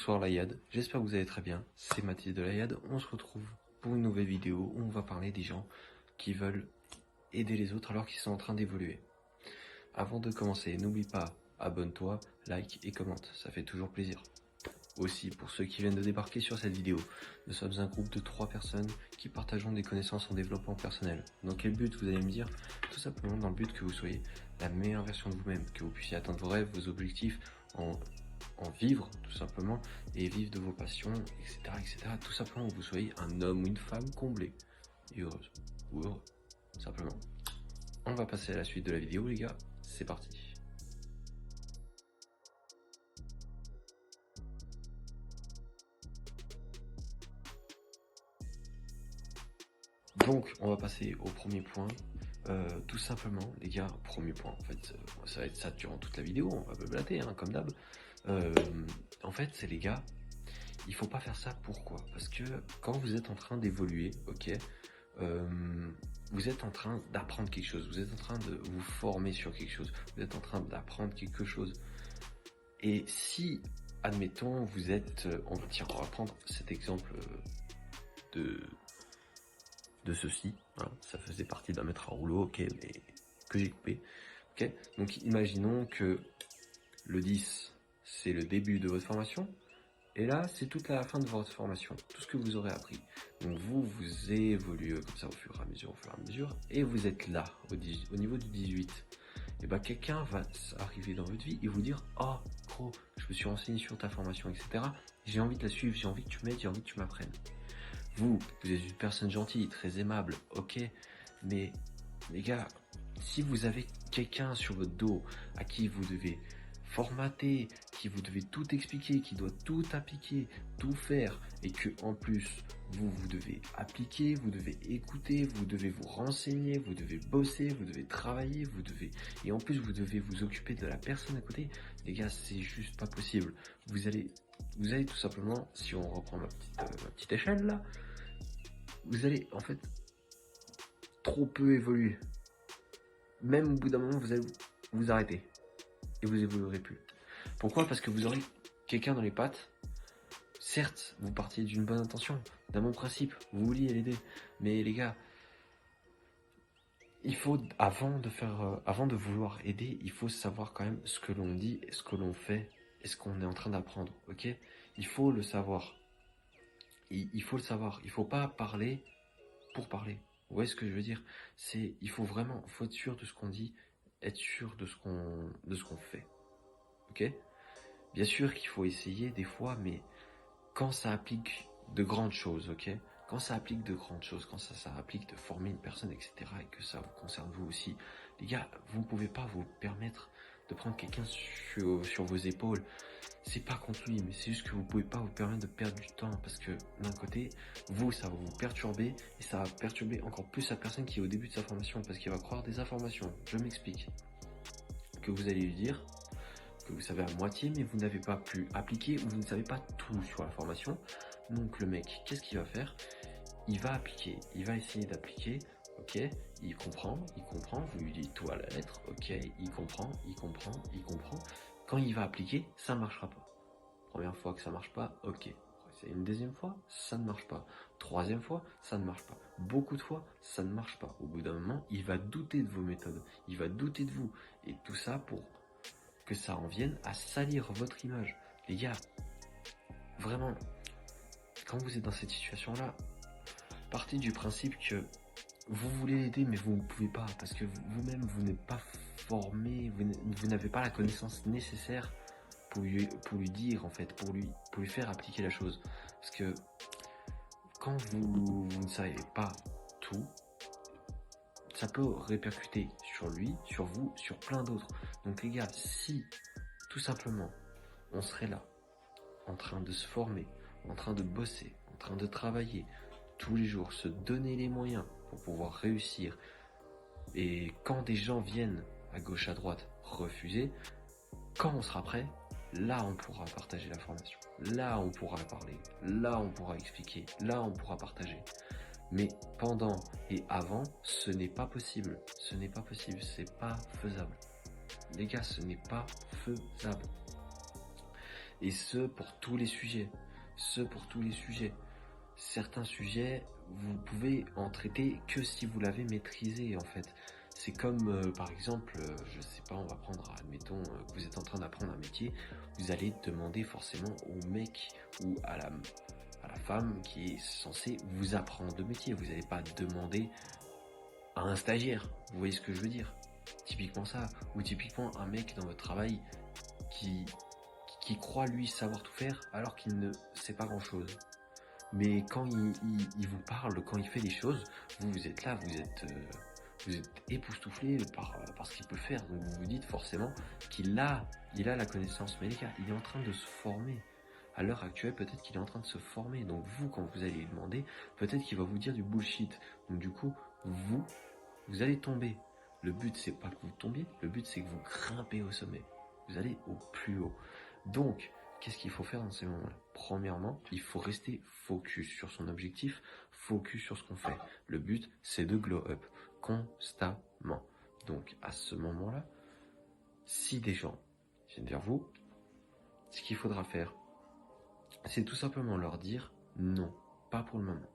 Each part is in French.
Bonsoir l'Ayad, j'espère que vous allez très bien, c'est Mathis de l'Ayad, on se retrouve pour une nouvelle vidéo où on va parler des gens qui veulent aider les autres alors qu'ils sont en train d'évoluer. Avant de commencer, n'oublie pas, abonne-toi, like et commente, ça fait toujours plaisir. Aussi, pour ceux qui viennent de débarquer sur cette vidéo, nous sommes un groupe de 3 personnes qui partageons des connaissances en développement personnel. Dans quel but, vous allez me dire? Tout simplement dans le but que vous soyez la meilleure version de vous-même, que vous puissiez atteindre vos rêves, vos objectifs, en vivre tout simplement, et vivre de vos passions, etc. etc. Tout simplement que vous soyez un homme ou une femme comblée et heureuse, ou heureux, simplement. On va passer à la suite de la vidéo les gars, c'est parti. Donc on va passer au premier point. Tout simplement les gars, premier point, en fait ça va être ça durant toute la vidéo, on va me blater hein, comme d'hab. En fait c'est les gars, il faut pas faire ça. Pourquoi? Parce que quand vous êtes en train d'évoluer, ok, vous êtes en train d'apprendre quelque chose, vous êtes en train de vous former sur quelque chose, vous êtes en train d'apprendre quelque chose. Et si, admettons, vous êtes, on va prendre cet exemple de ceci, hein, ça faisait partie d'un maître à rouleau, ok, mais que j'ai coupé, ok. Donc imaginons que le 10, c'est le début de votre formation, et là, c'est toute la fin de votre formation, tout ce que vous aurez appris. Donc vous évoluez comme ça au fur et à mesure, et vous êtes là, au niveau du 18. Et bah quelqu'un va arriver dans votre vie et vous dire « Oh, gros, je me suis renseigné sur ta formation, etc. J'ai envie de la suivre, j'ai envie que tu m'aides, j'ai envie que tu m'apprennes. » Vous êtes une personne gentille, très aimable, ok, mais les gars, si vous avez quelqu'un sur votre dos à qui vous devez formater, qui vous devez tout expliquer, qui doit tout appliquer, tout faire, et que en plus vous devez appliquer, vous devez écouter, vous devez vous renseigner, vous devez bosser, vous devez travailler, et en plus vous devez vous occuper de la personne à côté, les gars, c'est juste pas possible. Vous allez tout simplement, si on reprend ma petite échelle là, vous allez en fait trop peu évoluer. Même au bout d'un moment, vous allez vous arrêter et vous évoluerez plus. Pourquoi? Parce que vous aurez quelqu'un dans les pattes. Certes, vous partiez d'une bonne intention, d'un bon principe, vous vouliez l'aider, mais les gars, il faut avant de vouloir aider, il faut savoir quand même ce que l'on dit, ce que l'on fait, et ce qu'on est en train d'apprendre, ok? Il faut le savoir. Il faut le savoir. Il faut pas parler pour parler. Vous voyez ce que je veux dire? Il faut être sûr de ce qu'on dit, être sûr de ce qu'on fait. Ok? Bien sûr qu'il faut essayer des fois, mais quand ça applique de grandes choses, ok? Quand ça applique de grandes choses, quand ça applique de former une personne, etc., et que ça vous concerne vous aussi, les gars, vous ne pouvez pas vous permettre de prendre quelqu'un sur vos épaules. C'est pas contre lui, mais c'est juste que vous pouvez pas vous permettre de perdre du temps, parce que d'un côté, ça va vous perturber, et ça va perturber encore plus la personne qui est au début de sa formation, parce qu'il va croire des informations. Je m'explique. Que vous allez lui dire, que vous savez à moitié, mais vous n'avez pas pu appliquer, ou vous ne savez pas tout sur la formation. Donc le mec, qu'est-ce qu'il va faire? Il va appliquer, il va essayer d'appliquer, ok, il comprend, vous lui dites tout à la lettre, ok, il comprend. Quand il va appliquer, ça ne marchera pas. Première fois que ça marche pas, ok. C'est une deuxième fois, ça ne marche pas. Troisième fois, ça ne marche pas. Beaucoup de fois, ça ne marche pas. Au bout d'un moment, il va douter de vos méthodes, il va douter de vous. Et tout ça pour que ça en vienne à salir votre image. Les gars, vraiment, quand vous êtes dans cette situation-là, partez du principe que vous voulez l'aider, mais vous ne pouvez pas, parce que vous-même, vous n'êtes pas formé, vous n'avez pas la connaissance nécessaire pour lui dire, en fait, pour lui faire appliquer la chose. Parce que quand vous ne savez pas tout, ça peut répercuter sur lui, sur vous, sur plein d'autres. Donc les gars, si tout simplement on serait là, en train de se former, en train de bosser, en train de travailler tous les jours, se donner les moyens pour pouvoir réussir, et quand des gens viennent à gauche à droite refuser, quand on sera prêt, là on pourra partager l'information, là on pourra parler, là on pourra expliquer, là on pourra partager. Mais pendant et avant, ce n'est pas possible, c'est pas faisable. Les gars, ce n'est pas faisable. Et ce, pour tous les sujets. Certains sujets, vous pouvez en traiter que si vous l'avez maîtrisé, en fait. C'est comme, par exemple, je sais pas, on va prendre, admettons, que vous êtes en train d'apprendre un métier, vous allez demander forcément au mec ou à la femme qui est censée vous apprendre le métier. Vous n'allez pas demander à un stagiaire, vous voyez ce que je veux dire? Typiquement ça, ou typiquement un mec dans votre travail qui croit lui savoir tout faire alors qu'il ne sait pas grand chose. Mais quand il vous parle, quand il fait des choses, vous êtes là, vous êtes époustouflé par ce qu'il peut faire. Donc vous vous dites forcément il a la connaissance. Mais les gars, il est en train de se former. À l'heure actuelle, peut-être qu'il est en train de se former. Donc vous, quand vous allez lui demander, peut-être qu'il va vous dire du bullshit. Donc du coup, vous allez tomber. Le but, c'est pas que vous tombiez, le but, c'est que vous grimpez au sommet. Vous allez au plus haut. Donc, qu'est-ce qu'il faut faire dans ces moments-là? Premièrement, il faut rester focus sur son objectif, focus sur ce qu'on fait. Le but, c'est de glow up constamment. Donc, à ce moment-là, si des gens viennent vers vous, ce qu'il faudra faire, c'est tout simplement leur dire non, pas pour le moment.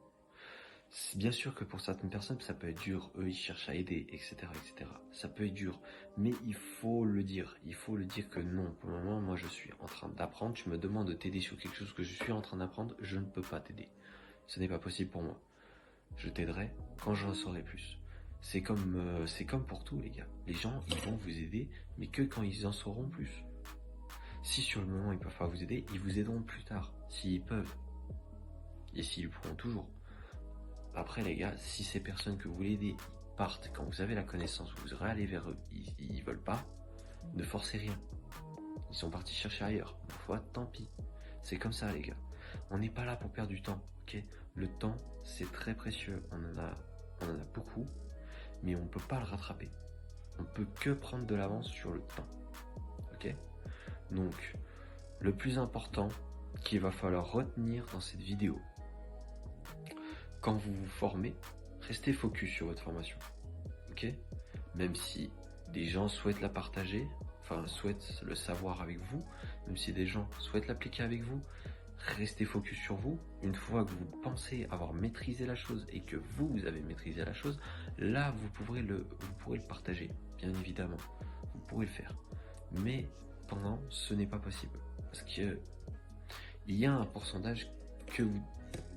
C'est bien sûr que pour certaines personnes, ça peut être dur. Eux, ils cherchent à aider, etc., etc. Ça peut être dur, mais il faut le dire. Il faut le dire que non. Pour le moment, moi, je suis en train d'apprendre. Tu me demandes de t'aider sur quelque chose que je suis en train d'apprendre. Je ne peux pas t'aider. Ce n'est pas possible pour moi. Je t'aiderai quand j'en saurai plus. C'est comme pour tout, les gars. Les gens, ils vont vous aider, mais que quand ils en sauront plus. Si sur le moment, ils peuvent pas vous aider, ils vous aideront plus tard. S'ils peuvent. Et s'ils pourront toujours. Après les gars, si ces personnes que vous voulez aider partent quand vous avez la connaissance, vous aurez aller vers eux, ils veulent pas, ne forcez rien. Ils sont partis chercher ailleurs. Ma foi, tant pis. C'est comme ça les gars. On n'est pas là pour perdre du temps, ok? Le temps, c'est très précieux. On en a beaucoup, mais on ne peut pas le rattraper. On peut que prendre de l'avance sur le temps. Ok? Donc, le plus important qu'il va falloir retenir dans cette vidéo, quand vous vous formez, restez focus sur votre formation, ok? Même si des gens souhaitent la partager, enfin souhaitent le savoir avec vous, même si des gens souhaitent l'appliquer avec vous, restez focus sur vous. Une fois que vous pensez avoir maîtrisé la chose et que vous avez maîtrisé la chose, là vous pourrez le partager, bien évidemment, vous pourrez le faire. Mais pendant, ce n'est pas possible, parce que il y a un pourcentage que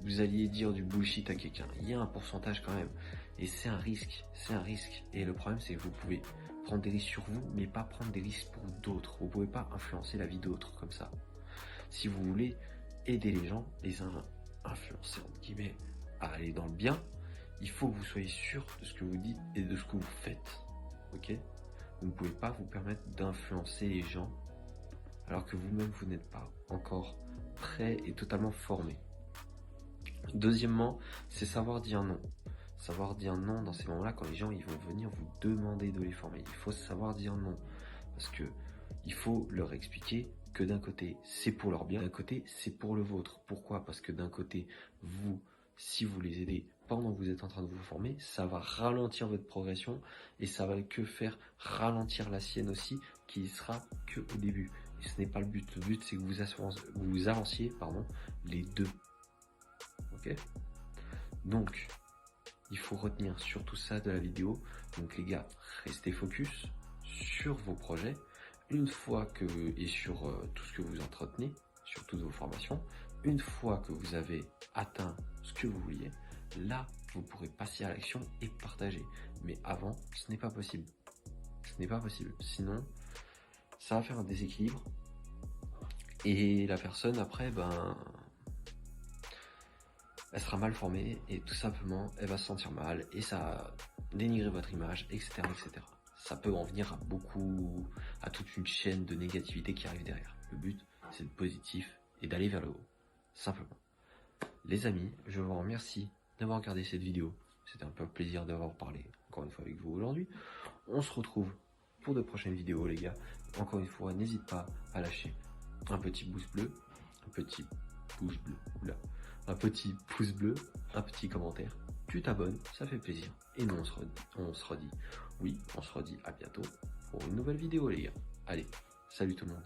vous alliez dire du bullshit à quelqu'un. Il y a un pourcentage quand même. Et c'est un risque. Et le problème, c'est que vous pouvez prendre des risques sur vous, mais pas prendre des risques pour d'autres. Vous pouvez pas influencer la vie d'autres comme ça. Si vous voulez aider les gens, les influencer, entre guillemets, à aller dans le bien, il faut que vous soyez sûr de ce que vous dites et de ce que vous faites. Ok? Vous ne pouvez pas vous permettre d'influencer les gens alors que vous-même, vous n'êtes pas encore prêt et totalement formé. Deuxièmement, c'est savoir dire non. Savoir dire non dans ces moments-là, quand les gens ils vont venir vous demander de les former. Il faut savoir dire non. Parce que il faut leur expliquer que d'un côté, c'est pour leur bien, d'un côté, c'est pour le vôtre. Pourquoi? Parce que d'un côté, vous, si vous les aidez pendant que vous êtes en train de vous former, ça va ralentir votre progression et ça va que faire ralentir la sienne aussi, qui sera que au début. Et ce n'est pas le but. Le but, c'est que vous avanciez, les deux. Ok? Donc, il faut retenir surtout ça de la vidéo. Donc les gars, restez focus sur vos projets. Une fois que, et sur tout ce que vous entretenez, sur toutes vos formations, une fois que vous avez atteint ce que vous vouliez, là, vous pourrez passer à l'action et partager. Mais avant, ce n'est pas possible. Ce n'est pas possible. Sinon, ça va faire un déséquilibre. Et la personne, après, elle sera mal formée et tout simplement, elle va se sentir mal et ça va dénigrer votre image, etc., etc. Ça peut en venir à toute une chaîne de négativité qui arrive derrière. Le but, c'est d'être positif et d'aller vers le haut. Simplement. Les amis, je vous remercie d'avoir regardé cette vidéo. C'était un peu un plaisir d'avoir parlé encore une fois avec vous aujourd'hui. On se retrouve pour de prochaines vidéos, les gars. Encore une fois, n'hésite pas à lâcher un petit pouce bleu, un petit pouce bleu, un petit commentaire. Tu t'abonnes, ça fait plaisir. Et nous, on se redit à bientôt pour une nouvelle vidéo, les gars. Allez, salut tout le monde.